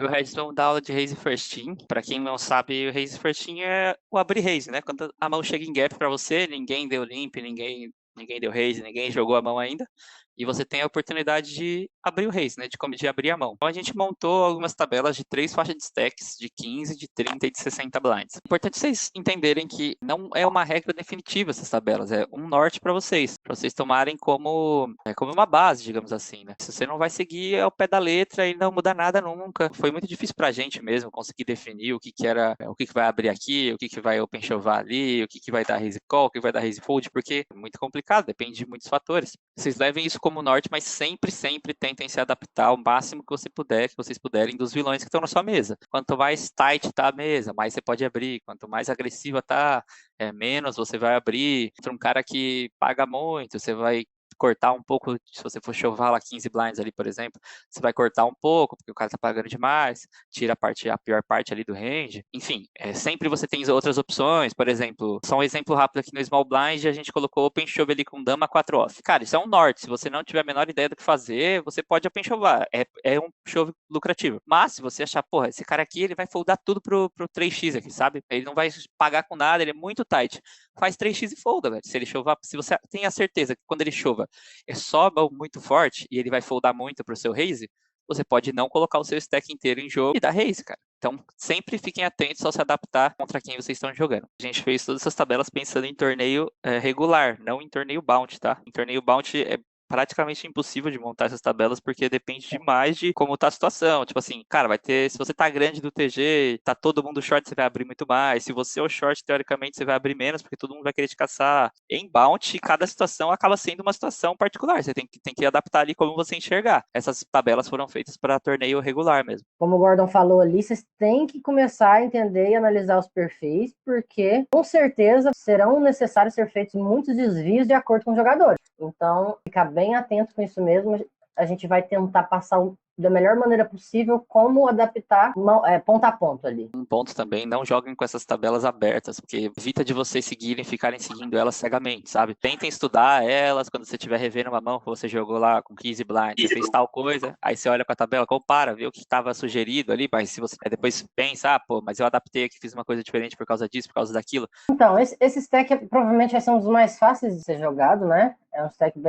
Eu e o Regis vamos dar aula de Raise First Team. Pra quem não sabe, o Raise First Team é o abrir Raise, né? Quando a mão chega em gap pra você, ninguém deu limp, ninguém deu Raise, ninguém jogou a mão ainda. E você tem a oportunidade de abrir o Raise, né? De abrir a mão. Então a gente montou algumas tabelas de 3 faixas de stacks, de 15, de 30 e de 60 blinds. É importante vocês entenderem que não é uma regra definitiva essas tabelas, é um norte pra vocês tomarem como uma base, digamos assim, né? Se você não vai seguir ao pé da letra e não muda nada nunca. Foi muito difícil pra gente mesmo conseguir definir o que vai abrir aqui, o que vai open chovar ali, o que vai dar raise call, o que vai dar raise fold, porque é muito complicado, depende de muitos fatores. Vocês levem isso como norte, mas sempre tentem se adaptar ao máximo que vocês puderem dos vilões que estão na sua mesa. Quanto mais tight tá a mesa, mais você pode abrir. Quanto mais agressiva tá, menos você vai abrir. Para um cara que paga muito, você vai cortar um pouco, se você for chovar lá 15 blinds ali, por exemplo, você vai cortar um pouco, porque o cara tá pagando demais, tira a pior parte ali do range. Enfim, sempre você tem outras opções, por exemplo, só um exemplo rápido aqui no Small Blind, a gente colocou Open Shove ali com Dama 4 off. Cara, isso é um norte, se você não tiver a menor ideia do que fazer, você pode Open Shovar, é um shove lucrativo. Mas, se você achar, porra, esse cara aqui, ele vai foldar tudo pro 3x aqui, sabe? Ele não vai pagar com nada, ele é muito tight. Faz 3x e folda, velho. Se ele chovar, se você tem a certeza que quando ele chova é só mão muito forte e ele vai foldar muito pro seu raise, você pode não colocar o seu stack inteiro em jogo e dar raise, cara. Então, sempre fiquem atentos ao se adaptar contra quem vocês estão jogando. A gente fez todas essas tabelas pensando em torneio regular, não em torneio bounty, tá? Em torneio bounty é praticamente impossível de montar essas tabelas, porque depende demais de como tá a situação. Tipo assim, cara, vai ter, se você tá grande do TG, tá todo mundo short, você vai abrir muito mais. Se você é o short, teoricamente, você vai abrir menos, porque todo mundo vai querer te caçar. Em bounty, cada situação acaba sendo uma situação particular. Você tem que adaptar ali como você enxergar. Essas tabelas foram feitas para torneio regular mesmo. Como o Gordon falou ali, vocês têm que começar a entender e analisar os perfis, porque com certeza serão necessários ser feitos muitos desvios de acordo com os jogadores. Então, ficar bem atento com isso mesmo. A gente vai tentar passar da melhor maneira possível como adaptar ponto a ponto ali. Um ponto também, não joguem com essas tabelas abertas, porque evita de vocês ficarem seguindo elas cegamente, sabe? Tentem estudar elas quando você estiver revendo uma mão que você jogou lá com 15 blinds, você fez tal coisa, aí você olha com a tabela, compara, vê o que estava sugerido ali, mas se você depois pensa, pô, mas eu adaptei aqui, fiz uma coisa diferente por causa disso, por causa daquilo. Então, esse stack provavelmente vai ser um dos mais fáceis de ser jogado, né? É um stack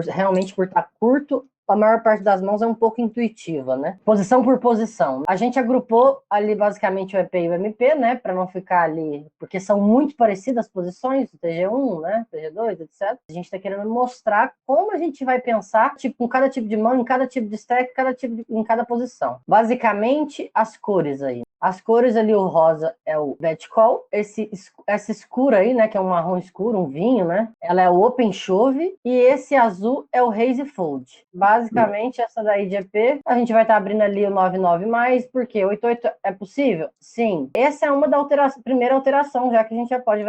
realmente por estar curto, a maior parte das mãos é um pouco intuitiva, né? Posição por posição. A gente agrupou ali basicamente o EP e o MP, né? Para não ficar ali, porque são muito parecidas as posições, o TG1, né? TG2, etc. A gente está querendo mostrar como a gente vai pensar com cada tipo de mão, em cada tipo de stack, em cada posição. Basicamente, as cores aí. As cores ali, o rosa é o bet call, essa escura aí, né, que é um marrom escuro, um vinho, né, ela é o open shove, e esse azul é o raise fold. Basicamente, essa daí de EP, a gente vai estar abrindo ali o 9-9+, porque 8-8 é possível? Sim. Essa é uma da primeira alteração, já que a gente já pode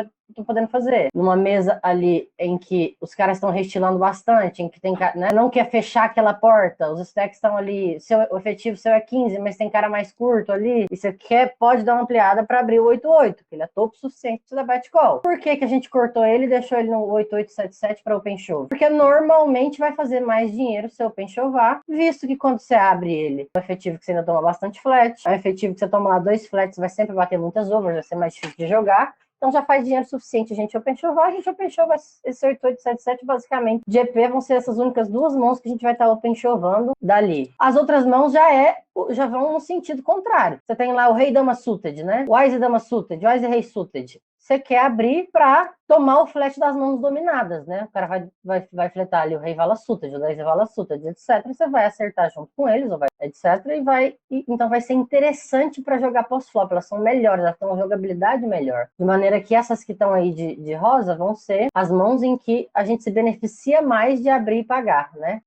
podendo fazer. Numa mesa ali em que os caras estão restilando bastante, em que tem, né, não quer fechar aquela porta, os stacks estão ali, o efetivo seu é 15, mas tem cara mais curto ali, e você pode dar uma ampliada para abrir o 8-8, que ele é topo suficiente para bet call. Por que a gente cortou ele e deixou ele no 8-8-7-7 para open shove? Porque normalmente vai fazer mais dinheiro se open chovar, visto que quando você abre ele, o efetivo que você ainda toma bastante flat, o efetivo que você toma lá 2 flats vai sempre bater muitas overs, vai ser mais difícil de jogar. Então já faz dinheiro suficiente a gente open chovar, esse 8877 basicamente de EP vão ser essas únicas duas mãos que a gente vai estar open chovando dali. As outras mãos já vão no sentido contrário. Você tem lá o rei dama suited, né? Wise dama suited, Wise rei suited. Você quer abrir para tomar o flat das mãos dominadas, né? O cara vai fletar ali o rei vala suited, o 10 vala suited, etc. Você vai acertar junto com eles, etc. Então vai ser interessante para jogar pós-flop. Elas são melhores, elas têm uma jogabilidade melhor. De maneira que essas que estão aí de rosa vão ser as mãos em que a gente se beneficia mais de abrir e pagar, né?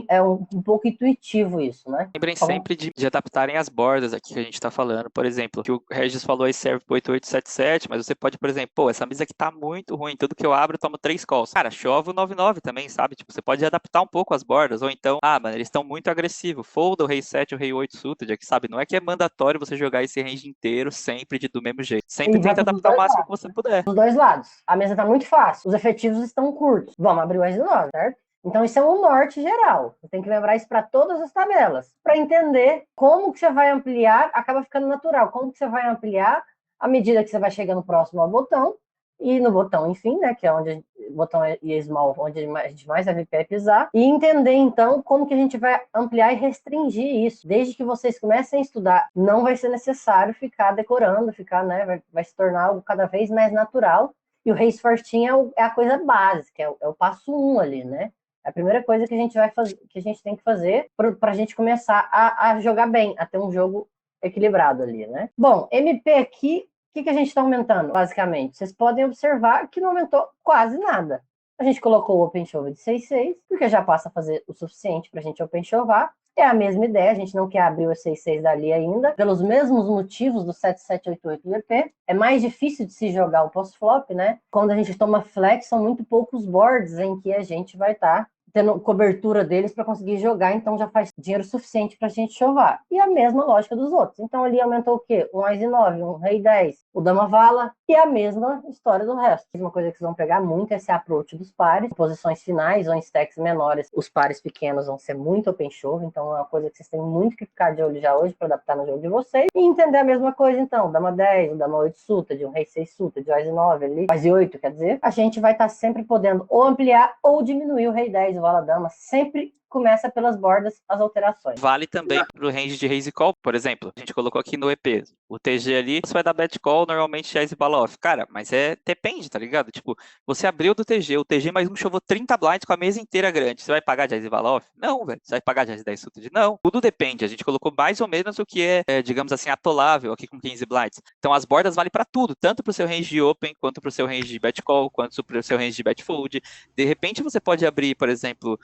É um pouco intuitivo isso, né? Lembrem sempre de adaptarem as bordas aqui que a gente está falando. Por exemplo, que o Regis falou aí serve para 8877, mas você pode, por exemplo, pô, essa mesa aqui tá muito ruim, tudo que eu abro eu tomo 3 calls. Cara, chove o 9-9 também, sabe? Tipo, você pode adaptar um pouco as bordas, ou então, mano, eles estão muito agressivos. Folda o rei 7 o rei 8 suited aqui, sabe? Não é que é mandatório você jogar esse range inteiro sempre do mesmo jeito. Sempre tenta adaptar o máximo que você puder. Dos dois lados. A mesa tá muito fácil, os efetivos estão curtos. Vamos abrir o Wise 9, certo? Então, isso é um norte geral. Você tem que lembrar isso para todas as tabelas. Para entender como que você vai ampliar, acaba ficando natural. Como que você vai ampliar à medida que você vai chegando próximo ao botão. E no botão, enfim, né, que é onde o botão e small, onde a gente mais deve pisar. E entender, então, como que a gente vai ampliar e restringir isso. Desde que vocês comecem a estudar, não vai ser necessário ficar decorando, né, vai se tornar algo cada vez mais natural. E o Race for Team é a coisa básica, é o passo 1 ali, né? É a primeira coisa que a gente vai fazer, que a gente tem que fazer para a gente começar a jogar bem, a ter um jogo equilibrado ali, né? Bom, MP aqui, o que a gente está aumentando, basicamente? Vocês podem observar que não aumentou quase nada. A gente colocou o OpenShove de 6.6, porque já passa a fazer o suficiente para a gente OpenShovar. É a mesma ideia, a gente não quer abrir o 6.6 dali ainda, pelos mesmos motivos do 7788DP. É mais difícil de se jogar o post-flop, né? Quando a gente toma flex, são muito poucos boards em que a gente vai estar tendo cobertura deles para conseguir jogar, então já faz dinheiro suficiente para a gente chovar. E a mesma lógica dos outros. Então ali aumentou o quê? Um Ás 9, um Rei 10, o Dama Vala e a mesma história do resto. Uma coisa que vocês vão pegar muito é esse approach dos pares. Em posições finais ou em stacks menores, os pares pequenos vão ser muito open show, então é uma coisa que vocês têm muito que ficar de olho já hoje para adaptar no jogo de vocês. E entender a mesma coisa então, Dama 10, o Dama 8 suta, de um Rei 6 suta, de Ás 9 ali, Ás 8, quer dizer, a gente vai estar sempre podendo ou ampliar ou diminuir o Rei 10, o Vala Dama, sempre começa pelas bordas as alterações. Vale também para o range de raise call, por exemplo. A gente colocou aqui no EP. O TG ali, você vai dar bet call, normalmente raise bala off. Cara, mas depende, tá ligado? Tipo, você abriu do TG, o TG mais um chovou 30 blinds com a mesa inteira grande. Você vai pagar de raise bala off? Não, velho. Você vai pagar de raise 10 suited? Não. Tudo depende. A gente colocou mais ou menos o que digamos assim, atolável aqui com 15 blinds. Então as bordas valem para tudo, tanto para o seu range de open, quanto para o seu range de bet call, quanto para o seu range de bet fold. De repente você pode abrir, por exemplo,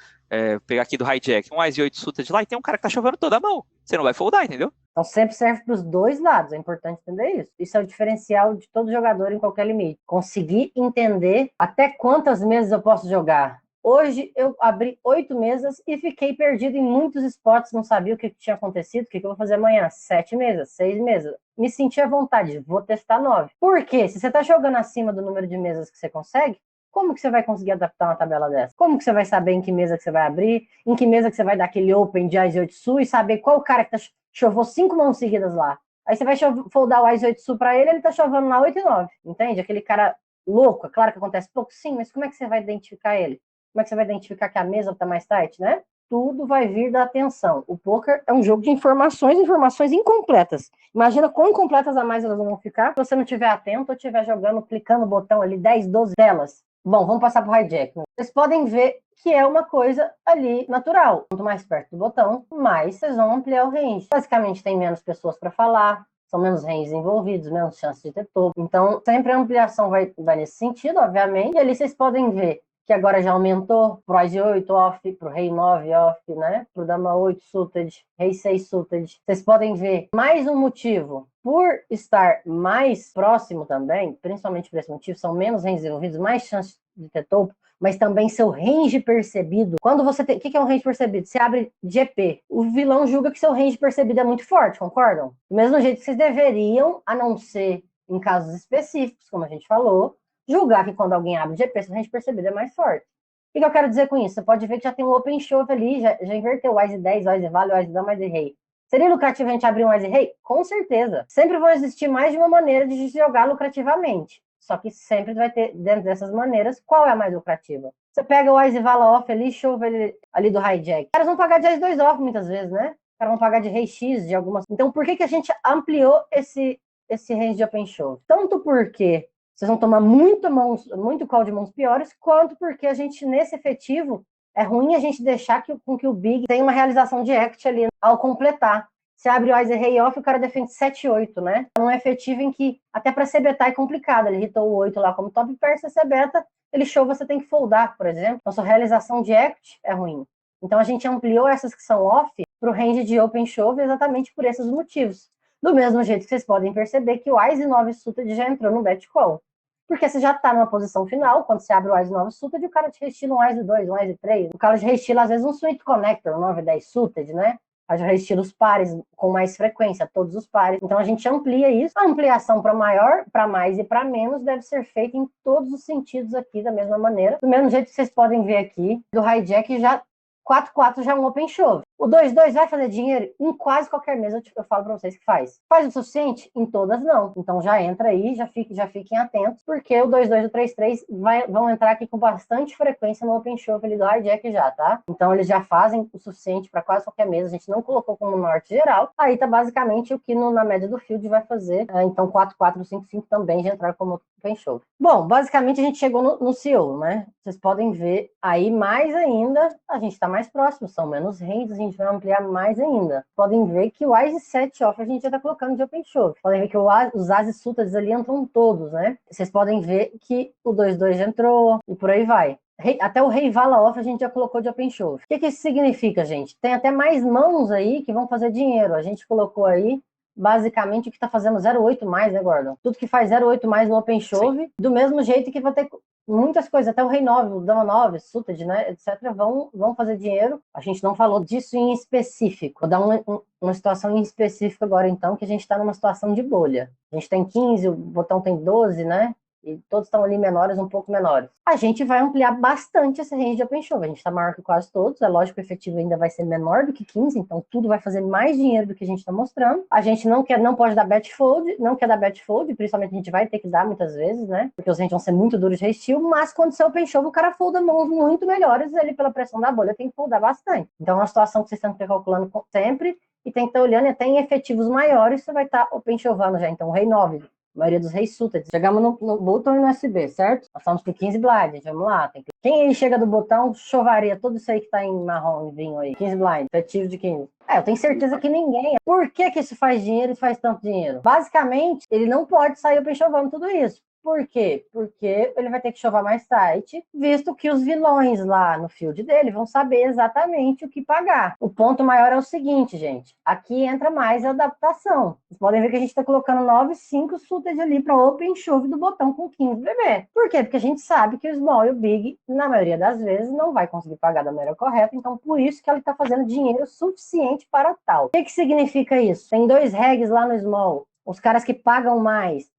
pegar aqui do hijack, um Ás 8 suited lá e tem um cara que tá chovendo toda a mão. Você não vai foldar, entendeu? Então sempre serve para os dois lados, é importante entender isso. Isso é o diferencial de todo jogador em qualquer limite. Conseguir entender até quantas mesas eu posso jogar. Hoje eu abri 8 mesas e fiquei perdido em muitos spots, não sabia o que tinha acontecido, o que eu vou fazer amanhã. 7 mesas, 6 mesas. Me senti à vontade, vou testar 9. Por quê? Se você está jogando acima do número de mesas que você consegue, como que você vai conseguir adaptar uma tabela dessa? Como que você vai saber em que mesa que você vai abrir, em que mesa que você vai dar aquele open de Ás 8 Su e saber qual cara que chovou 5 mãos seguidas lá? Aí você vai foldar o Ás 8 Su pra ele tá chovendo lá 8 e 9, entende? Aquele cara louco, é claro que acontece pouco, sim, mas como é que você vai identificar ele? Como é que você vai identificar que a mesa tá mais tight, né? Tudo vai vir da atenção. O poker é um jogo de informações incompletas. Imagina quão incompletas a mais elas vão ficar se você não estiver atento ou estiver jogando, clicando no botão ali, 10, 12 telas. Bom, vamos passar para o hijack. Vocês podem ver que é uma coisa ali natural. Quanto mais perto do botão, mais vocês vão ampliar o range. Basicamente, tem menos pessoas para falar, são menos ranges envolvidos, menos chance de ter topo. Então, sempre a ampliação vai nesse sentido, obviamente. E ali vocês podem ver que agora já aumentou pro Ás 8 off, pro Rei 9 off, né? Pro Dama 8 suited, Rei 6 suited. Vocês podem ver mais um motivo. Por estar mais próximo também, principalmente por esse motivo, são menos ranges envolvidos, mais chance de ter topo, mas também seu range percebido. Quando você tem... O que é um range percebido? Você abre GP. O vilão julga que seu range percebido é muito forte, concordam? Do mesmo jeito que vocês deveriam, a não ser em casos específicos, como a gente falou, julgar que quando alguém abre GP, seu range percebido é mais forte. O que eu quero dizer com isso? Você pode ver que já tem um open shove ali, já inverteu o Ás 10, o Ás vale, o Ás dama, o Ás rei. Seria lucrativo a gente abrir um Ás rei? Com certeza. Sempre vão existir mais de uma maneira de jogar lucrativamente. Só que sempre vai ter, dentro dessas maneiras, qual é a mais lucrativa? Você pega o Ás vala off ali, chove ali do hijack. Os caras vão pagar de Ás 2 off muitas vezes, né? Os caras vão pagar de Rei X, de algumas... Então, por que a gente ampliou esse range de open show? Tanto porque vocês vão tomar muito call de mãos piores, quanto porque a gente, nesse efetivo, é ruim a gente deixar com que o Big tenha uma realização de equity ali ao completar. Você abre o Ás rei off, o cara defende 7-8, né? É um efetivo em que, até para C-betar é complicado. Ele hitou o 8 lá como top pair, você C-beta, ele show, você tem que foldar, por exemplo. Então, sua realização de equity é ruim. Então, a gente ampliou essas que são off para o range de open shove exatamente por esses motivos. Do mesmo jeito que vocês podem perceber que o Ás 9 suited já entrou no bet call. Porque você já está numa posição final, quando você abre o Ás 9 suited, o cara te restila um Ás 2, um Ás 3. O cara te restila, às vezes, um sweet connector, um 9-10 suited, né? faz raise tiros pares com mais frequência, todos os pares. Então a gente amplia isso. A ampliação para maior, para mais e para menos deve ser feita em todos os sentidos aqui da mesma maneira. Do mesmo jeito que vocês podem ver aqui, do hijack já 4-4 já é um open shove. O 2-2 vai fazer dinheiro? Em quase qualquer mesa eu falo para vocês que faz. Faz o suficiente? Em todas não. Então já entra aí, já fiquem atentos, porque o 2-2 e o 3-3 vão entrar aqui com bastante frequência no open shove ali do hijack já, tá? Então eles já fazem o suficiente para quase qualquer mesa. A gente não colocou como norte geral. Aí tá basicamente o que na média do field vai fazer. Então 4-4 e 5-5 também já entraram como open shove. Bom, basicamente a gente chegou no CEO, né? Vocês podem ver aí mais ainda, a gente tá mais próximo, são menos ranges, a gente vai ampliar mais ainda. Podem ver que o Ice 7 off a gente já tá colocando de open shove. Podem ver que os Ases Sultans ali entram todos, né? Vocês podem ver que o 2-2 já entrou e por aí vai. Até o Rei Vala off a gente já colocou de open shove. O que isso significa, gente? Tem até mais mãos aí que vão fazer dinheiro. A gente colocou aí basicamente o que está fazendo 0,8 mais, né, Gordon? Tudo que faz 0,8 mais no open shove, do mesmo jeito que vai ter muitas coisas, até o Rei 9, o Dama 9, Suited, né, etc., vão fazer dinheiro. A gente não falou disso em específico. Vou dar uma situação em específico agora, então, que a gente está numa situação de bolha. A gente tem 15, o botão tem 12, né? E todos estão ali menores, um pouco menores. A gente vai ampliar bastante esse range de open shove. A gente está maior que quase todos. É lógico que o efetivo ainda vai ser menor do que 15, então tudo vai fazer mais dinheiro do que a gente está mostrando. A gente não pode dar bet fold, não quer dar bet fold, principalmente a gente vai ter que dar muitas vezes, né? Porque os ranges vão ser muito duros de resteel, mas quando você open shove, o cara folda mãos muito melhores, ele pela pressão da bolha tem que foldar bastante. Então é uma situação que vocês têm que estar calculando sempre e tem que estar olhando, e até em efetivos maiores você vai estar open shovando já. Então, Rei 9, a maioria dos reis suited. Chegamos no botão e no SB, certo? Nós estamos com 15 blind, vamos lá. Quem aí chega do botão, chovaria tudo isso aí que tá em marrom e vinho aí. 15 blind, efetivo de 15. Eu tenho certeza que ninguém. Por que isso faz dinheiro e faz tanto dinheiro? Basicamente, ele não pode sair open chovando tudo isso. Por quê? Porque ele vai ter que chovar mais tight, visto que os vilões lá no field dele vão saber exatamente o que pagar. O ponto maior é o seguinte, gente. Aqui entra mais a adaptação. Vocês podem ver que a gente está colocando 9-5 suited ali para open shove do botão com 15 BB. Por quê? Porque a gente sabe que o small e o big, na maioria das vezes, não vai conseguir pagar da maneira correta. Então, por isso que ele está fazendo dinheiro suficiente para tal. O que significa isso? Tem 2 regs lá no small. Os caras que pagam mais.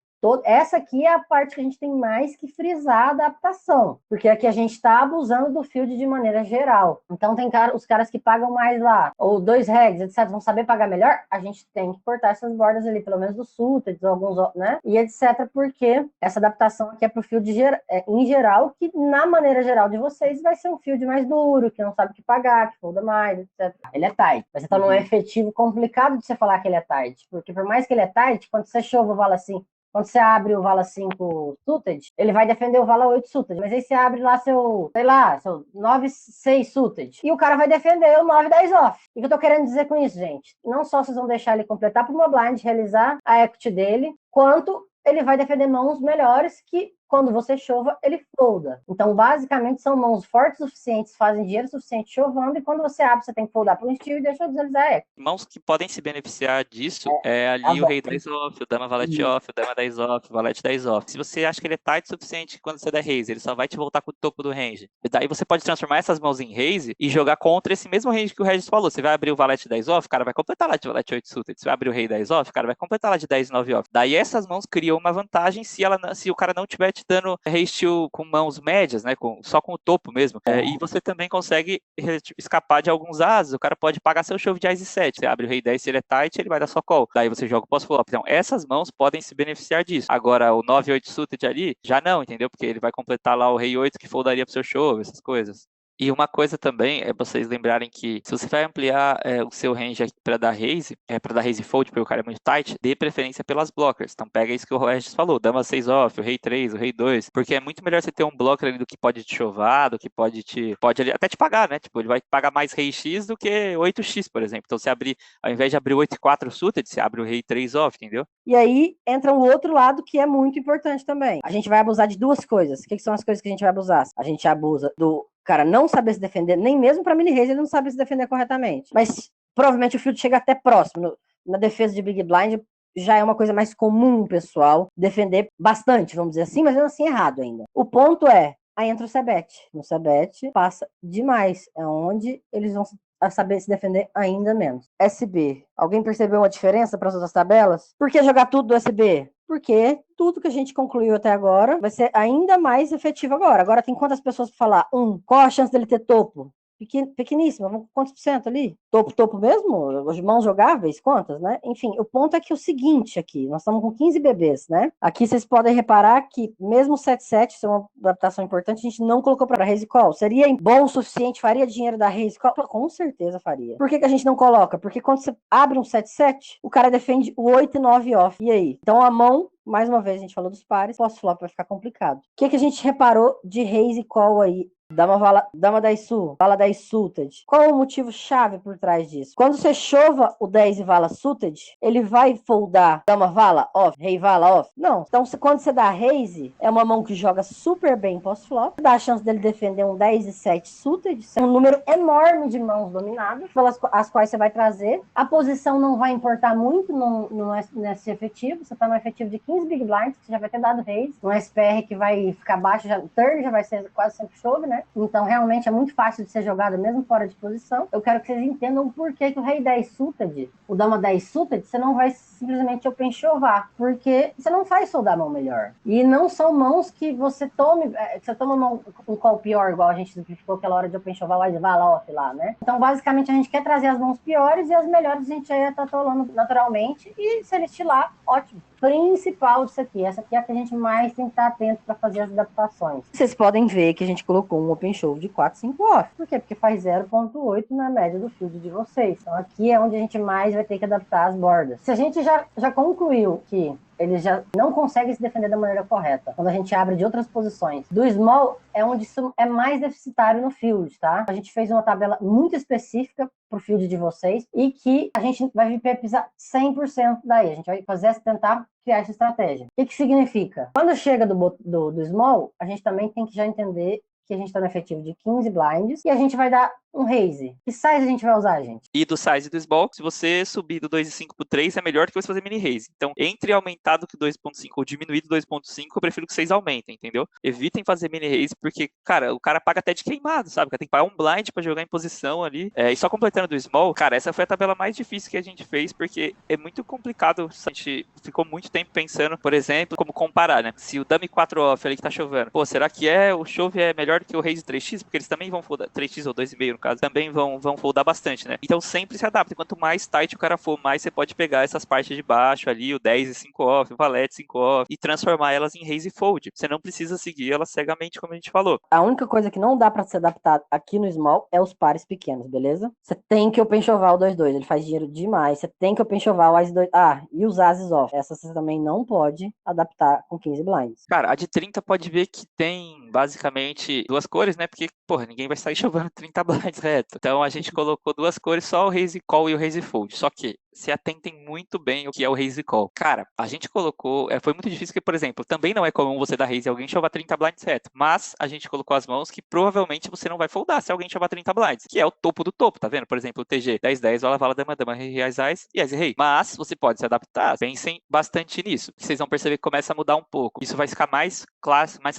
Essa aqui é a parte que a gente tem mais que frisar a adaptação, porque aqui a gente está abusando do field de maneira geral. Então tem os caras que pagam mais lá, ou 2 regs, etc., vão saber pagar melhor, a gente tem que cortar essas bordas ali, pelo menos dos suited, alguns, né? E etc., porque essa adaptação aqui é para o field em geral, que na maneira geral de vocês vai ser um field mais duro, que não sabe o que pagar, que folda mais, etc. Ele é tight, mas você está num efetivo complicado de você falar que ele é tight, porque por mais que ele é tight, quando você chova o vala assim, quando você abre o vala 5 suited, ele vai defender o vala 8 suited. Mas aí você abre lá seu 9-6 suited. E o cara vai defender o 9-10 off. O que eu tô querendo dizer com isso, gente? Não só vocês vão deixar ele completar por uma blind, realizar a equity dele, quanto ele vai defender mãos melhores que, quando você chova, ele folda. Então, basicamente, são mãos fortes o suficientes, fazem dinheiro suficiente chovando, e quando você abre, você tem que foldar para um estilo e deixa eu deslizar a equity. Mãos que podem se beneficiar disso é ali o Rei 10 off, o Dama Valete off, o Dama 10 off, o Valete 10 off. Se você acha que ele é tight o suficiente quando você der raise, ele só vai te voltar com o topo do range. E daí você pode transformar essas mãos em raise e jogar contra esse mesmo range que o Regis falou. Você vai abrir o Valete 10 off, o cara vai completar lá de Valete 8 suited. Você vai abrir o Rei 10 off, o cara vai completar lá de 10 9 off. Daí essas mãos criam uma vantagem se o cara não estiver te dando raise com mãos médias, né? Só com o topo mesmo. E você também consegue escapar de alguns ases. O cara pode pagar seu shove de Ice 7. Você abre o Rei 10, se ele é tight, ele vai dar só call. Daí você joga o pós-flop. Então, essas mãos podem se beneficiar disso. Agora, o 9-8 suited ali, já não, entendeu? Porque ele vai completar lá o Rei 8 que foldaria pro seu shove, essas coisas. E uma coisa também é vocês lembrarem que se você vai ampliar o seu range para dar raise fold, porque o cara é muito tight, dê preferência pelas blockers. Então pega isso que o Regis falou, Dama 6 off, o Rei 3, o Rei 2, porque é muito melhor você ter um blocker ali do que pode te chovar, do que pode até te pagar, né? Tipo, ele vai pagar mais Rei X do que 8X, por exemplo. Então você abrir, ao invés de abrir 8 e 4 suited, você abre o Rei 3 off, entendeu? E aí entra o outro lado que é muito importante também. A gente vai abusar de duas coisas. O que são as coisas que a gente vai abusar? A gente abusa do cara não saber se defender, nem mesmo para mini raise ele não sabe se defender corretamente. Mas provavelmente o field chega até próximo. Na defesa de Big Blind já é uma coisa mais comum, pessoal, defender bastante, vamos dizer assim, mas mesmo assim errado ainda. O ponto é, aí entra o Cebet. No Cebet passa demais. É onde eles vão a saber se defender ainda menos. SB. Alguém percebeu uma diferença para as outras tabelas? Por que jogar tudo do SB? Porque tudo que a gente concluiu até agora vai ser ainda mais efetivo agora. Agora tem quantas pessoas para falar? Qual a chance dele ter topo? Pequeníssima, quantos por cento ali? Topo mesmo? Os mãos jogáveis? Quantas, né? Enfim, o ponto é que é o seguinte aqui, nós estamos com 15 bebês, né? Aqui vocês podem reparar que mesmo o 7-7, isso é uma adaptação importante, a gente não colocou para Raise Call. Seria bom o suficiente? Faria dinheiro da Raise Call? Com certeza faria. Por que a gente não coloca? Porque quando você abre um 7-7, o cara defende o 8 e 9 off. E aí? Então a mão, mais uma vez a gente falou dos pares, pós-flop vai ficar complicado. O que a gente reparou de Raise Call aí? Dama 10 sul, vala 10 suited. Qual o motivo chave por trás disso? Quando você chova o 10 e vala suited, ele vai foldar dama vala off, rei vala off? Não. Então, quando você dá raise, é uma mão que joga super bem pós-flop, dá a chance dele defender um 10 e 7 suited, um número enorme de mãos dominadas, pelas as quais você vai trazer. A posição não vai importar muito nesse efetivo, você tá no efetivo de 15 big blinds, você já vai ter dado raise, um SPR que vai ficar baixo, o turn já vai ser quase sempre chove, né? Então, realmente, é muito fácil de ser jogado, mesmo fora de posição. Eu quero que vocês entendam por que o rei 10 suited, o dama 10 suited, você não vai simplesmente open chovar, porque você não faz soldar a mão melhor. E não são mãos que você tome, você toma um call pior, igual a gente simplificou aquela hora de open chovar o vala off lá, né? Então, basicamente, a gente quer trazer as mãos piores e as melhores a gente já ia estar rolando naturalmente, e se ele estilar, ótimo. Principal disso aqui, essa aqui é a que a gente mais tem que estar atento para fazer as adaptações. Vocês podem ver que a gente colocou um open show de 4, 5 off. Por quê? Porque faz 0.8 na média do field de vocês. Então aqui é onde a gente mais vai ter que adaptar as bordas. Se a gente já concluiu que ele já não consegue se defender da maneira correta, quando a gente abre de outras posições, do small é onde isso é mais deficitário no field, tá? A gente fez uma tabela muito específica pro field de vocês e que a gente vai pisar 100% daí. A gente vai tentar criar essa estratégia. O que significa? Quando chega do small, a gente também tem que já entender que a gente está no efetivo de 15 blinds, e a gente vai dar um raise. Que size a gente vai usar, gente? E do size do small, se você subir do 2.5 pro 3, é melhor do que você fazer mini raise. Então, entre aumentar do que 2.5 ou diminuir do 2.5, eu prefiro que vocês aumentem, entendeu? Evitem fazer mini raise, porque, cara, o cara paga até de queimado, sabe? O cara tem que pagar um blind pra jogar em posição ali. E só completando do small, cara, essa foi a tabela mais difícil que a gente fez, porque é muito complicado. A gente ficou muito tempo pensando, por exemplo, como comparar, né? Se o dummy 4 off ali que tá chovendo, pô, será que o chove é melhor do que o raise 3x? Porque eles também vão foldar, 3x ou 2,5 no caso, também vão foldar bastante, né? Então sempre se adapta. Quanto mais tight o cara for, mais você pode pegar essas partes de baixo ali, o 10 e 5 off, o valete 5 off, e transformar elas em raise e fold. Você não precisa seguir elas cegamente, como a gente falou. A única coisa que não dá pra se adaptar aqui no small é os pares pequenos, beleza? Você tem que open chovar o 2-2, ele faz dinheiro demais. Você tem que open chovar o as 2. E os ases off. Essa você também não pode adaptar com 15 blinds. Cara, a de 30 pode ver que tem basicamente duas cores, né? Porque, porra, ninguém vai sair chovando 30 blinds reto. Então a gente colocou duas cores, só o raise call e o raise fold. Só que se atentem muito bem o que é o raise call. Cara, a gente colocou, foi muito difícil porque, por exemplo, também não é comum você dar raise e alguém chovar 30 blinds reto, mas a gente colocou as mãos que provavelmente você não vai foldar se alguém chovar 30 blinds, que é o topo do topo, tá vendo? Por exemplo, o TG 10-10, vala, dama, rei, as, e as, rei. Mas você pode se adaptar, pensem bastante nisso, que vocês vão perceber que começa a mudar um pouco. Isso vai ficar mais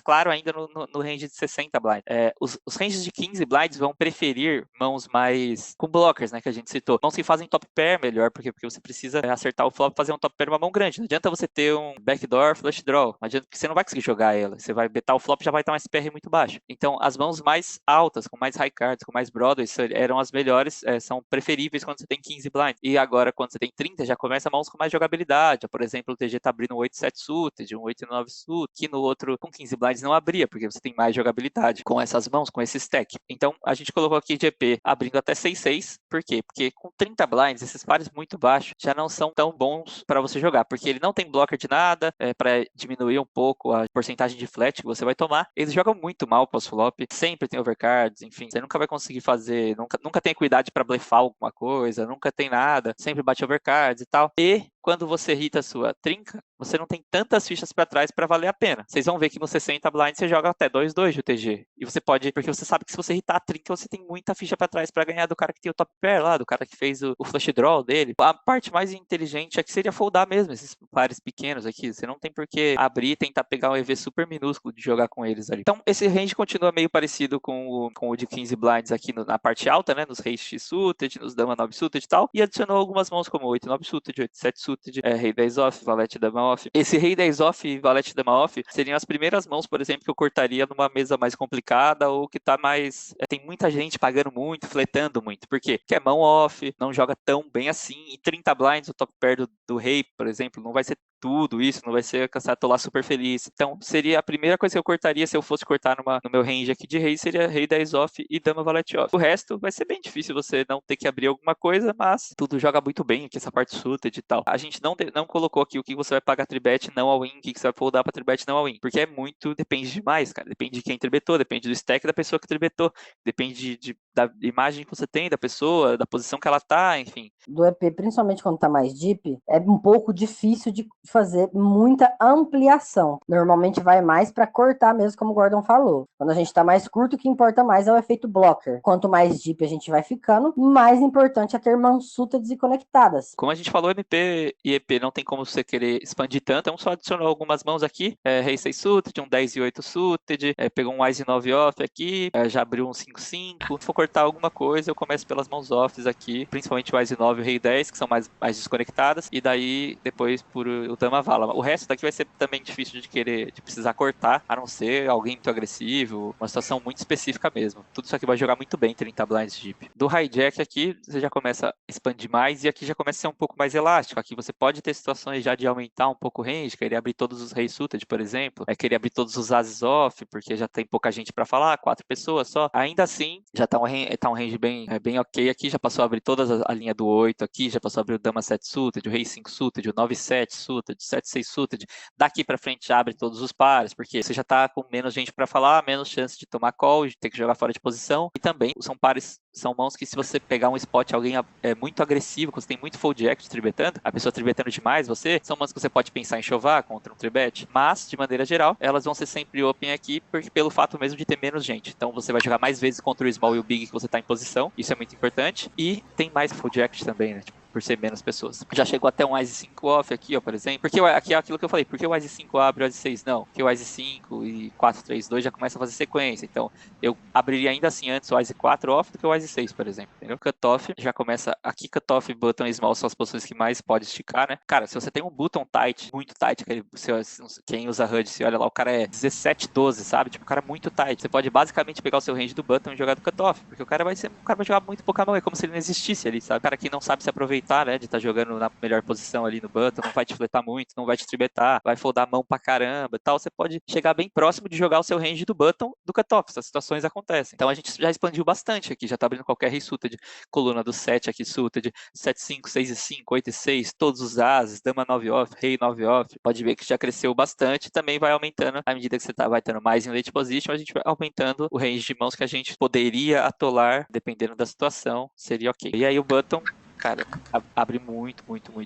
claro ainda no range de 60 blinds. Os ranges de 15 blinds vão preferir mãos mais com blockers, né, que a gente citou. Mãos que fazem top pair melhor, porque você precisa acertar o flop e fazer um top pair uma mão grande. Não adianta você ter um backdoor flush draw. Não adianta, porque você não vai conseguir jogar ela. Você vai betar o flop e já vai estar um SPR muito baixo. Então, as mãos mais altas, com mais high cards, com mais Broadways, eram as melhores, são preferíveis quando você tem 15 blinds. E agora, quando você tem 30, já começa mãos com mais jogabilidade. Por exemplo, o TG tá abrindo um 8-7 suited, um 8-9 suited, que no outro, com 15 blinds, não abria, porque você tem mais jogabilidade com essas mãos, com esse stack. Então, a gente colocou aqui GP abrindo até 6-6. Por quê? Porque com 30 blinds, esses pares muito baixos já não são tão bons para você jogar, porque ele não tem blocker de nada, para diminuir um pouco a porcentagem de flat que você vai tomar. Eles jogam muito mal pós-flop, sempre tem overcards, enfim, você nunca vai conseguir fazer, nunca tem equidade para blefar alguma coisa, nunca tem nada, sempre bate overcards e tal. E quando você hita a sua trinca, você não tem tantas fichas para trás para valer a pena. Vocês vão ver que no 60 blind você joga até 2-2 de UTG. E você pode, porque você sabe que se você hitar a trinca, você tem muita ficha para trás para ganhar do cara que tem o top pair lá, do cara que fez o flush draw dele. A parte mais inteligente é que seria foldar mesmo esses pares pequenos aqui. Você não tem por que abrir e tentar pegar um EV super minúsculo de jogar com eles ali. Então, esse range continua meio parecido com o de 15 blinds aqui na parte alta, né? Nos reis X suited, nos dama 9 suited e tal. E adicionou algumas mãos como 8-9 suited, 8-7 suited, rei 10 off, valete dama off. Esse rei 10 off e valete dama off seriam as primeiras mãos, por exemplo, que eu cortaria numa mesa mais complicada ou que tá mais... tem muita gente pagando muito, fletando muito. Por quê? Porque é mão off, não joga tão bem assim. E 30 blinds, o top pair do rei, por exemplo, não vai ser tudo isso, não vai ser cansado, tô lá super feliz. Então, seria a primeira coisa que eu cortaria se eu fosse cortar no meu range aqui de rei, seria rei 10 off e dama valete off. O resto vai ser bem difícil você não ter que abrir alguma coisa, mas tudo joga muito bem aqui, essa parte suited e tal. A gente não colocou aqui o que você vai pagar tribet não all in, o que você vai foldar pra tribet não all in, porque é muito, depende demais, cara. Depende de quem tribetou, depende do stack da pessoa que tribetou, depende da imagem que você tem da pessoa, da posição que ela tá, enfim. Do EP, principalmente quando tá mais deep, é um pouco difícil de fazer muita ampliação. Normalmente vai mais para cortar mesmo, como o Gordon falou. Quando a gente tá mais curto, o que importa mais é o efeito blocker. Quanto mais deep a gente vai ficando, mais importante é ter mãos suited e conectadas. Como a gente falou, MP e EP não tem como você querer expandir tanto, então só adicionou algumas mãos aqui, rei 6 suited, um 10 e 8 suited, pegou um Wise 9 off aqui, já abriu um 5-5. Se for cortar alguma coisa, eu começo pelas mãos offs aqui, principalmente o Wise 9 e o rei 10, que são mais desconectadas, e daí depois por o dama vala. O resto daqui vai ser também difícil de precisar cortar, a não ser alguém muito agressivo, uma situação muito específica mesmo. Tudo isso aqui vai jogar muito bem 30 blinds deep. Do hijack aqui, você já começa a expandir mais, e aqui já começa a ser um pouco mais elástico. Aqui você pode ter situações já de aumentar um pouco o range, querer abrir todos os reis suited, por exemplo, querer abrir todos os ases off, porque já tem pouca gente para falar, 4 pessoas só. Ainda assim, já tá um range bem ok aqui, já passou a abrir toda a linha do 8 aqui, já passou a abrir o dama 7 suited, o rei 5 suited, o 9-7 suited, 7-6 suited. Daqui para frente abre todos os pares, porque você já tá com menos gente para falar, menos chance de tomar call, de ter que jogar fora de posição. E também são pares, são mãos que se você pegar um spot, alguém é muito agressivo, que você tem muito fold act tribetando, a pessoa tribetando demais você, são mãos que você pode pensar em chovar contra um tribet, mas, de maneira geral, elas vão ser sempre open aqui, porque pelo fato mesmo de ter menos gente. Então você vai jogar mais vezes contra o small e o big que você tá em posição, isso é muito importante, e tem mais fold act também, né? Por ser menos pessoas. Já chegou até um Wise 5 off aqui, ó, por exemplo. Porque aqui é aquilo que eu falei, porque o Wise 5 abre o Wise 6 não? Porque o Wise 5 e 4-3-2 já começa a fazer sequência. Então, eu abriria ainda assim antes o Wise 4 off do que o Wise 6, por exemplo. Entendeu? Cutoff já começa aqui, cutoff, button e small são as posições que mais pode esticar, né? Cara, se você tem um button tight, muito tight, quem usa HUD, se olha lá, o cara é 17-12, sabe? Tipo, o cara é muito tight. Você pode basicamente pegar o seu range do button e jogar do cutoff, porque o cara vai jogar muito pouca mão, é como se ele não existisse ali, sabe? O cara que não sabe se aproveitar, né, de estar jogando na melhor posição ali no button, não vai te fletar muito, não vai te tribetar, vai foldar a mão pra caramba e tal, você pode chegar bem próximo de jogar o seu range do button do cutoff, essas situações acontecem. Então a gente já expandiu bastante aqui, já tá abrindo qualquer rei suited, coluna do 7 aqui suited, 7-5, 6-5, 8-6, todos os ases, dama 9 off, rei 9 off, pode ver que já cresceu bastante, também vai aumentando, à medida que você vai tendo mais em late position, a gente vai aumentando o range de mãos que a gente poderia atolar, dependendo da situação, seria ok. E aí o button, cara, abre muito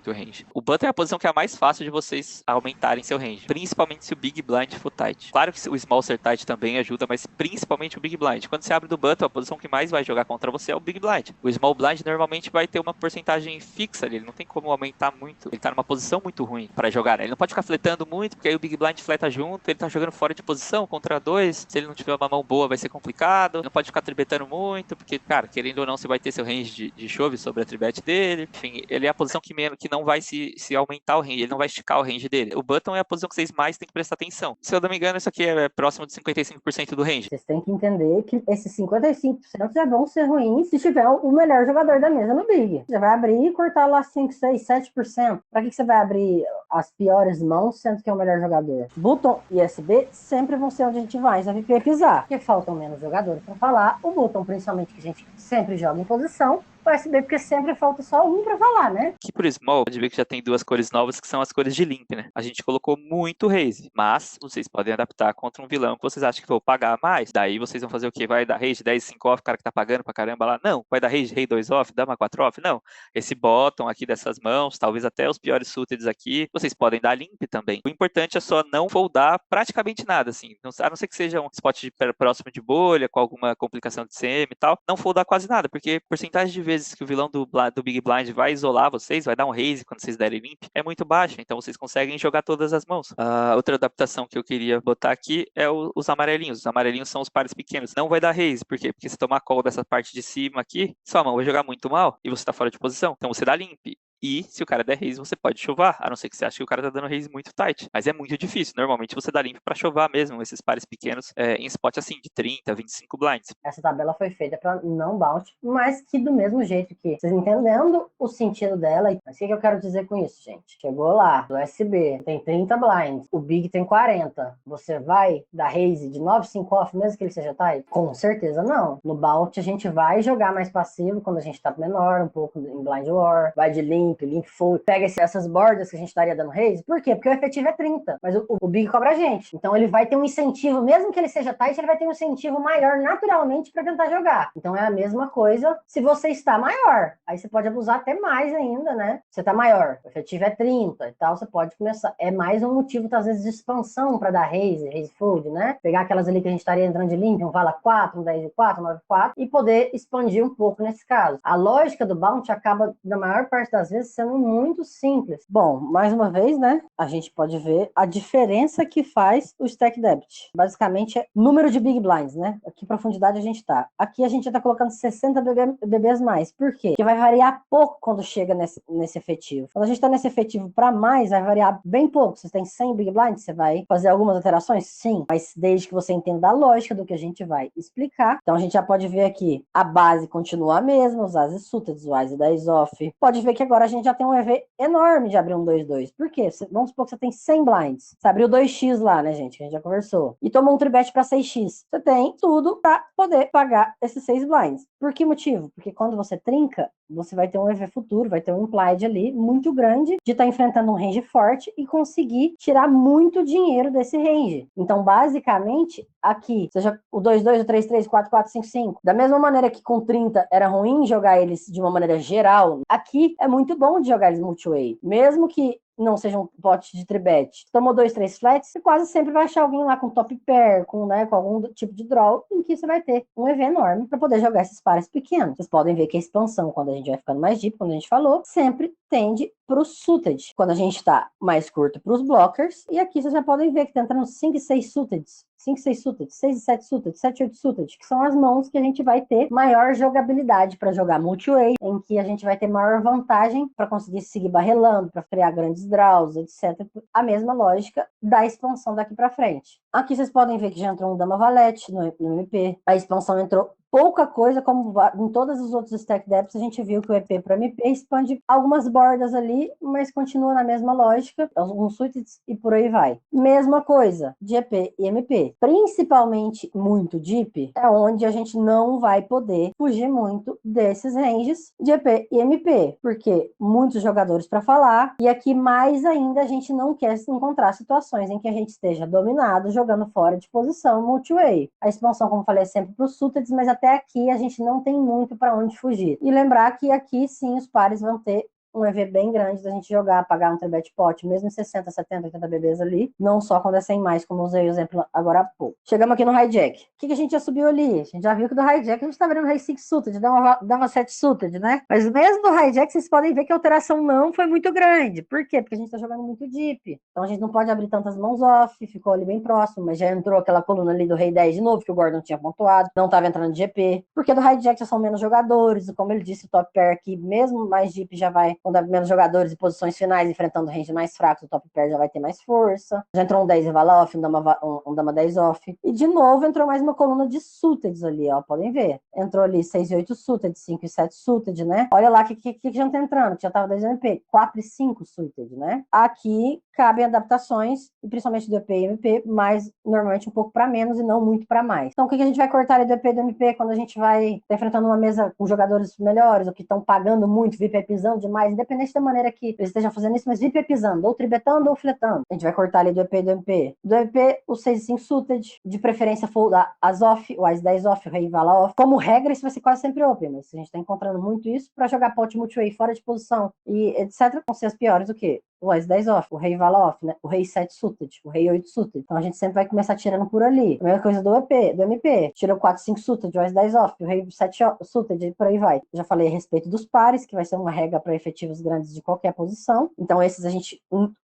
range. O button é a posição que é a mais fácil de vocês aumentarem seu range, principalmente se o big blind for tight. Claro que o small ser tight também ajuda, mas principalmente o big blind. Quando você abre do button, a posição que mais vai jogar contra você é o big blind. O small blind normalmente vai ter uma porcentagem fixa ali, ele não tem como aumentar muito. Ele tá numa posição muito ruim para jogar, né? Ele não pode ficar fletando muito, porque aí o big blind fleta junto, ele tá jogando fora de posição contra dois. Se ele não tiver uma mão boa, vai ser complicado. Não pode ficar tribetando muito, porque, cara, querendo ou não, você vai ter seu range de chove sobre a tribet dele, enfim, ele é a posição que não vai se aumentar o range, ele não vai esticar o range dele. O button é a posição que vocês mais têm que prestar atenção. Se eu não me engano, isso aqui é próximo de 55% do range. Vocês têm que entender que esses 55% já vão ser ruins se tiver o melhor jogador da mesa no Big. Você vai abrir e cortar lá 5, 6, 7%. Pra que você vai abrir as piores mãos, sendo que é o melhor jogador? Button e SB sempre vão ser onde a gente vai pisar. Porque faltam menos jogadores pra falar. O button, principalmente, que a gente sempre joga em posição, USB, porque sempre falta só um pra falar, né? Aqui por Small, pode ver que já tem 2 cores novas que são as cores de Limp, né? A gente colocou muito Raze, mas vocês podem adaptar contra um vilão que vocês acham que vão pagar mais. Daí vocês vão fazer o quê? Vai dar Rage 10, 5 off, o cara que tá pagando pra caramba lá? Não. Vai dar Rage, Rei 2 off, Dama 4 off? Não. Esse bottom aqui dessas mãos, talvez até os piores suited aqui, vocês podem dar Limp também. O importante é só não foldar praticamente nada, assim. A não ser que seja um spot próximo de bolha, com alguma complicação de CM e tal, não foldar quase nada, porque a porcentagem de vezes que o vilão do Big Blind vai isolar vocês, vai dar um raise quando vocês derem limp, é muito baixa, então vocês conseguem jogar todas as mãos. Outra adaptação que eu queria botar aqui é os amarelinhos. Os amarelinhos são os pares pequenos. Não vai dar raise, por quê? Porque se tomar call dessa parte de cima aqui, sua mão vai jogar muito mal e você tá fora de posição. Então você dá limp. E se o cara der raise, você pode chovar, a não ser que você ache que o cara tá dando raise muito tight. Mas é muito difícil. Normalmente você dá limp pra chovar mesmo, esses pares pequenos, em spot assim, de 30, 25 blinds. Essa tabela foi feita para não bounce, mas que do mesmo jeito que vocês entendendo o sentido dela. Mas o que eu quero dizer com isso, gente? Chegou lá, do SB, tem 30 blinds, o Big tem 40. Você vai dar raise de 9, 5 off, mesmo que ele seja tight? Com certeza não. No bounce a gente vai jogar mais passivo quando a gente tá menor, um pouco em blind war, vai de limp full, pega essas bordas que a gente estaria dando raise. Por quê? Porque o efetivo é 30, mas o Big cobra a gente. Então ele vai ter um incentivo, mesmo que ele seja tight, ele vai ter um incentivo maior naturalmente para tentar jogar. Então é a mesma coisa se você está maior. Aí você pode abusar até mais ainda, né? Você tá maior, o efetivo é 30 e tal, você pode começar. É mais um motivo, às vezes, de expansão para dar raise fold, né? Pegar aquelas ali que a gente estaria entrando de limp, um vala 4, um 10 4, 9 4, e poder expandir um pouco nesse caso. A lógica do bounty acaba, na maior parte das vezes, sendo muito simples. Bom, mais uma vez, né, a gente pode ver a diferença que faz o stack debit. Basicamente é número de big blinds, né? Que profundidade a gente tá. Aqui a gente tá colocando 60 bebês mais. Por quê? Porque vai variar pouco quando chega nesse efetivo. Quando a gente tá nesse efetivo para mais, vai variar bem pouco. Você tem 100 big blinds, você vai fazer algumas alterações? Sim, mas desde que você entenda a lógica do que a gente vai explicar. Então a gente já pode ver aqui, a base continua a mesma, os ases suited, os wise 10 off. Pode ver que agora a gente já tem um EV enorme de abrir um 2-2. Por quê? Vamos supor que você tem 100 blinds. Você abriu 2x lá, né, gente? Que a gente já conversou. E tomou um tribet para 6x. Você tem tudo para poder pagar esses 6 blinds. Por que motivo? Porque quando você trinca, você vai ter um EV futuro, vai ter um implied ali muito grande de estar enfrentando um range forte e conseguir tirar muito dinheiro desse range. Então, basicamente, aqui, seja o 2-2, o 3-3, 4-4, 5-5, da mesma maneira que com 30 era ruim jogar eles de uma maneira geral, aqui é muito bom de jogar eles multi-way. Mesmo que não seja um pote de tribet. Tomou 2, 3 flats, você quase sempre vai achar alguém lá com top pair, com algum tipo de draw, em que você vai ter um EV enorme para poder jogar esses pares pequenos. Vocês podem ver que a expansão, quando a gente vai ficando mais deep, quando a gente falou, sempre tende para o suited. Quando a gente está mais curto para os blockers, e aqui vocês já podem ver que está entrando 5 e 6 suiteds. 5, 6 suited, 6 e 7 suited, 7 e 8 suited, que são as mãos que a gente vai ter maior jogabilidade para jogar multi-way, em que a gente vai ter maior vantagem para conseguir seguir barrelando, para criar grandes draws, etc. A mesma lógica da expansão daqui para frente. Aqui vocês podem ver que já entrou um Dama Valete no MP. A expansão entrou pouca coisa, como em todos os outros stack depths, a gente viu que o EP para MP expande algumas bordas ali, mas continua na mesma lógica, alguns suites e por aí vai. Mesma coisa de EP e MP. Principalmente muito deep, é onde a gente não vai poder fugir muito desses ranges de EP e MP, porque muitos jogadores para falar, e aqui mais ainda a gente não quer encontrar situações em que a gente esteja dominado, jogando fora de posição multi-way. A expansão, como falei, é sempre para os suited, mas até aqui a gente não tem muito para onde fugir. E lembrar que aqui sim os pares vão ter um EV bem grande da gente jogar, pagar um tribet pot, mesmo em 60, 70, 80 bebês ali, não só quando é 100 mais, como usei o exemplo agora há pouco. Chegamos aqui no hijack. O que a gente já subiu ali? A gente já viu que do hijack a gente tá vendo Rei 5 suited, dá uma 7 suited, né? Mas mesmo no hijack vocês podem ver que a alteração não foi muito grande. Por quê? Porque a gente tá jogando muito deep. Então a gente não pode abrir tantas mãos off, ficou ali bem próximo, mas já entrou aquela coluna ali do Rei 10 de novo, que o Gordon tinha pontuado, não tava entrando de GP. Porque do hijack já são menos jogadores, como ele disse, o top pair aqui, mesmo mais deep, já vai, quando há menos jogadores e posições finais enfrentando range mais fraco, o top pair já vai ter mais força. Já entrou um 10 vala off, um dama 10 off. E de novo entrou mais uma coluna de suited ali, ó, podem ver. Entrou ali 6 e 8 suited, 5 e 7 suited, né? Olha lá que já tá entrando, que já tava 10 MP, 4 e 5 suited, né? Aqui cabem adaptações, e principalmente do EP e MP, mas normalmente um pouco para menos e não muito para mais. Então, o que a gente vai cortar ali do EP e do MP quando a gente vai estar enfrentando uma mesa com jogadores melhores, ou que estão pagando muito, VIPizando demais, independente da maneira que eles estejam fazendo isso, mas VIPizando, ou tribetando ou fletando. A gente vai cortar ali do EP e do MP. Do EP, o 6 e 5 suited, de preferência foldar as off, o as 10 off, o rei vala off. Como regra, isso vai ser quase sempre open, mas a gente está encontrando muito isso para jogar pot multi-way fora de posição e etc. vão ser as piores do que o as 10 off, o rei vala off, né? O rei 7 suited, o rei 8 suited. Então a gente sempre vai começar tirando por ali. A mesma coisa do EP, do MP. Tirou 4, 5 suited, o as 10 off, o rei 7 suited e por aí vai. Já falei a respeito dos pares, que vai ser uma regra para efetivos grandes de qualquer posição. Então esses a gente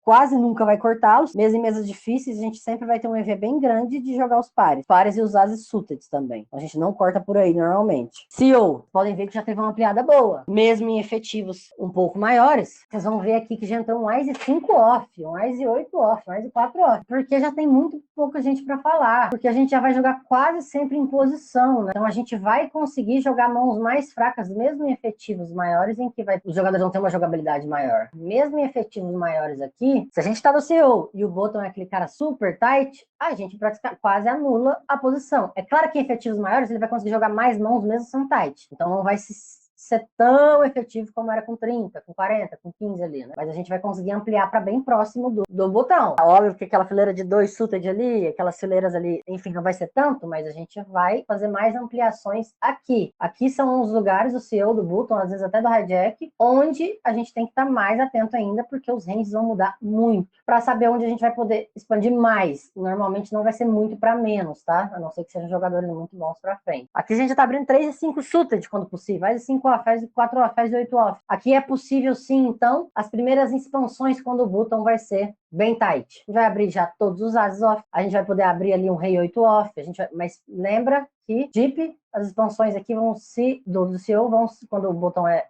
quase nunca vai cortá-los. Mesmo em mesas difíceis, a gente sempre vai ter um EV bem grande de jogar os pares. Pares e os ases suited também. A gente não corta por aí normalmente. CEO, podem ver que já teve uma ampliada boa. Mesmo em efetivos um pouco maiores, vocês vão ver aqui que já entrou um AIS 5 off, um AIS 8 off, um AIS 4 off. Porque já tem muito pouca gente para falar. Porque a gente já vai jogar quase sempre em posição, né? Então a gente vai conseguir jogar mãos mais fracas, mesmo em efetivos maiores, em que os jogadores vão ter uma jogabilidade maior. Mesmo em efetivos maiores aqui, se a gente tá no CEO e o bottom é aquele cara super tight, a gente praticamente quase anula a posição. É claro que em efetivos maiores ele vai conseguir jogar mais mãos mesmo sendo tight. Então não vai ser tão efetivo como era com 30, com 40, com 15 ali, né? Mas a gente vai conseguir ampliar para bem próximo do botão. Óbvio que aquela fileira de 2 suited ali, aquelas fileiras ali, enfim, não vai ser tanto, mas a gente vai fazer mais ampliações aqui. Aqui são os lugares, o CEO do bottom, às vezes até do hijack, onde a gente tem que estar mais atento ainda, porque os ranges vão mudar muito, para saber onde a gente vai poder expandir mais. Normalmente não vai ser muito para menos, tá? A não ser que sejam jogadores muito bons para frente. Aqui a gente já tá abrindo 3 e 5 suited quando possível, mais de 5 off, faz de 4 off, faz de 8 off. Aqui é possível sim, então, as primeiras expansões quando o bottom vai ser bem tight. A gente vai abrir já todos os ases off, a gente vai poder abrir ali um rei 8 off, mas lembra que deep, as expansões aqui vão do CEO, quando o botão é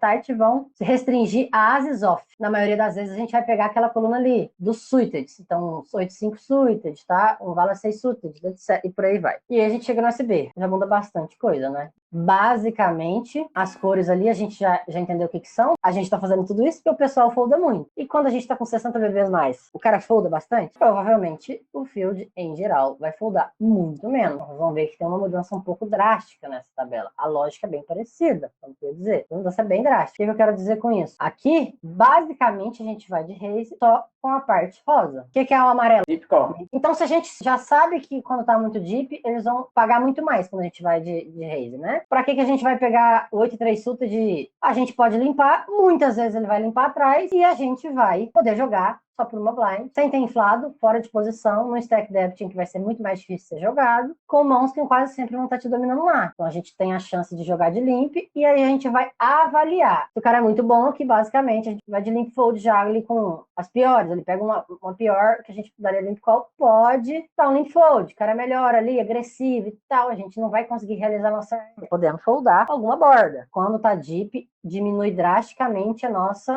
tight, vão se restringir a ases off. Na maioria das vezes a gente vai pegar aquela coluna ali, dos suited. Então, 8-5 suited, tá? Um vala 6 suited, etc. E por aí vai. E aí a gente chega no SB. Já muda bastante coisa, né? Basicamente, as cores ali, a gente já entendeu o que são. A gente tá fazendo tudo isso porque o pessoal folda muito. E quando a gente tá com 60 BBs mais, o cara folda bastante? Provavelmente o field, em geral, vai foldar muito menos. Nós vamos ver que tem uma mudança um pouco drástica nessa tabela. A lógica é bem parecida, vamos dizer. A mudança é bem drástica. O que eu quero dizer com isso? Aqui, basicamente, a gente vai de raise só com a parte rosa. O que é o amarelo? Deep call. Então, se a gente já sabe que quando tá muito deep, eles vão pagar muito mais quando a gente vai de raise, né? Para que a gente vai pegar 8-3 suited? A gente pode limpar, muitas vezes ele vai limpar atrás e a gente vai poder jogar só por uma blind, sem ter inflado, fora de posição, no stack depth, que vai ser muito mais difícil ser jogado, com mãos que quase sempre vão estar te dominando lá. Então a gente tem a chance de jogar de limp e aí a gente vai avaliar. Se o cara é muito bom aqui, basicamente, a gente vai de limp fold já ali com as piores. Ele pega uma pior que a gente daria limp call, pode dar um limp fold. O cara é melhor ali, agressivo e tal. A gente não vai conseguir realizar nossa... Podemos foldar alguma borda. Quando tá deep, diminui drasticamente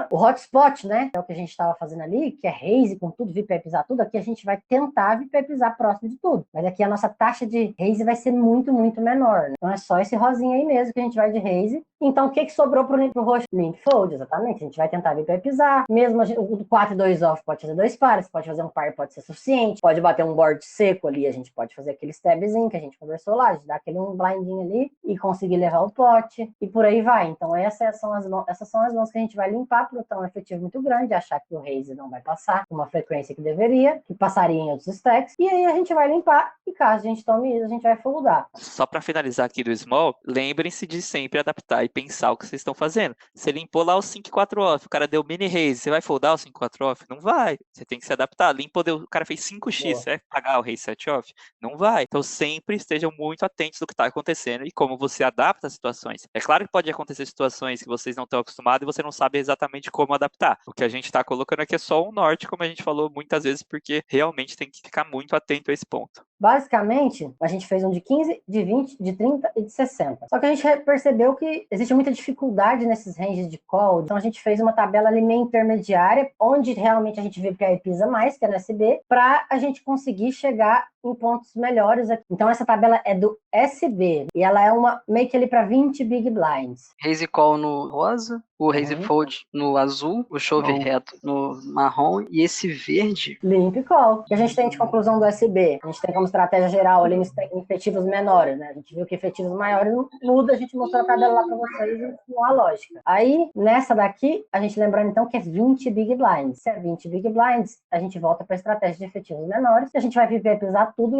o hotspot, né? É o que a gente estava fazendo ali, que é raise com tudo, VIPizar tudo. Aqui a gente vai tentar VIPizar próximo de tudo. Mas aqui a nossa taxa de raise vai ser muito, muito menor, né? Então é só esse rosinho aí mesmo que a gente vai de raise. Então o que sobrou pro roxo? Limp fold, exatamente. A gente vai tentar VIPizar. Mesmo o 4 e 2 off pode fazer 2 pares, pode fazer um par, pode ser suficiente. Pode bater um board seco ali, a gente pode fazer aquele stabzinho que a gente conversou lá, a gente dá aquele blindinho ali e conseguir levar o pote e por aí vai. Então essas são as mãos que a gente vai limpar para ter um efetivo muito grande, achar que o raise não vai passar com uma frequência que deveria, que passaria em outros stacks, e aí a gente vai limpar, e caso a gente tome isso, a gente vai foldar. Só para finalizar aqui do small, lembrem-se de sempre adaptar e pensar o que vocês estão fazendo. Você limpou lá o 5-4 off, o cara deu mini raise, você vai foldar o 5-4 off? Não vai, você tem que se adaptar. O cara fez 5x, você vai pagar o raise 7 off? Não vai. Então sempre estejam muito atentos do que está acontecendo e como você adapta as situações. É claro que pode acontecer situações que vocês não estão acostumados e você não sabe exatamente como adaptar. O que a gente está colocando aqui é só um norte, como a gente falou muitas vezes, porque realmente tem que ficar muito atento a esse ponto. Basicamente, a gente fez um de 15, de 20, de 30 e de 60. Só que a gente percebeu que existe muita dificuldade nesses ranges de call, então a gente fez uma tabela ali meio intermediária, onde realmente a gente vê que aí pisa mais, que é no SB, para a gente conseguir chegar em pontos melhores aqui. Então essa tabela é do SB e ela é uma meio que ali para 20 big blinds. Raise call no rosa, o raise fold no azul, o shove reto no marrom e esse verde. Limp call. Que a gente tem de conclusão do SB. A gente tem como estratégia geral ali em efetivos menores, né? A gente viu que efetivos maiores muda, a gente mostrou a tabela lá para vocês e não há lógica. Aí, nessa daqui, a gente lembrando então que é 20 big blinds. Se é 20 big blinds, a gente volta para a estratégia de efetivos menores, e a gente vai viver pesar tudo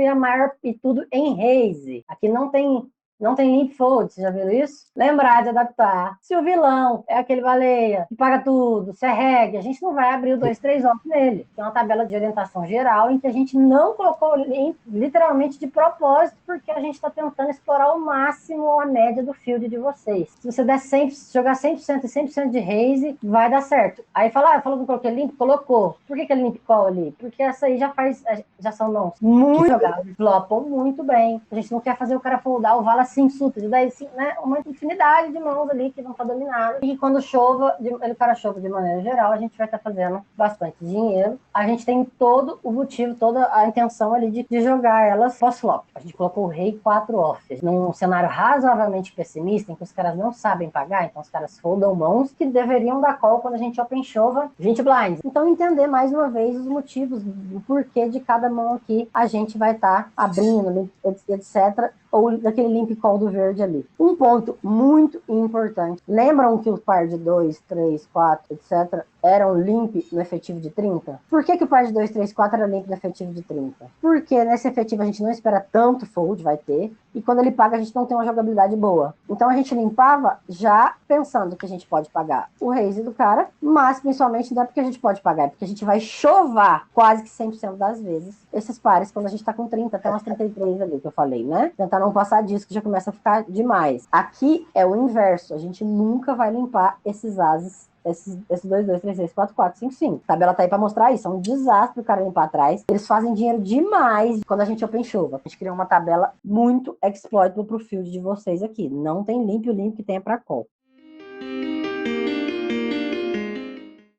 e tudo em raise. Aqui não tem limp fold, você já viu isso? Lembrar de adaptar. Se o vilão é aquele baleia que paga tudo, se é reggae, a gente não vai abrir o 2-3 off nele. Tem uma tabela de orientação geral em que a gente não colocou limp literalmente de propósito, porque a gente está tentando explorar ao máximo a média do field de vocês. Se você jogar 100% e 100% de raise, vai dar certo. Aí falou que eu coloquei limp? Colocou. Por que é limp call ali? Porque essa aí já são mãos muito jogadas, flopam muito bem. A gente não quer fazer o cara foldar o vala 5 sutas, daí sim, né, uma infinidade de mãos ali que vão estar dominadas. E quando o cara chova de maneira geral, a gente vai estar fazendo bastante dinheiro. A gente tem todo o motivo, toda a intenção ali de jogar elas pós-flop. A gente colocou o rei 4 off. Num cenário razoavelmente pessimista, em que os caras não sabem pagar, então os caras foldam mãos que deveriam dar call quando a gente open chova 20 blinds. Então entender mais uma vez os motivos, o porquê de cada mão aqui a gente vai estar abrindo, etc., ou daquele limp call do verde ali. Um ponto muito importante. Lembram que o par de 2, 3, 4, etc. eram limp no efetivo de 30? Por que o par de 2, 3, 4 era limp no efetivo de 30? Porque nesse efetivo a gente não espera tanto fold, vai ter, e quando ele paga a gente não tem uma jogabilidade boa. Então a gente limpava já pensando que a gente pode pagar o raise do cara, mas principalmente não é porque a gente pode pagar, é porque a gente vai chovar quase que 100% das vezes esses pares quando a gente tá com 30, até umas 33 ali que eu falei, né? Tentar não passar disso que já começa a ficar demais. Aqui é o inverso, a gente nunca vai limpar esses ases, esses 2, 2, 3, 6, 4, 4, 5, 5. A tabela tá aí pra mostrar isso. É um desastre o cara limpar atrás. Eles fazem dinheiro demais quando a gente open chova. A gente criou uma tabela muito exploitable pro field de vocês aqui. Não tem limp, o limp que tem é pra call.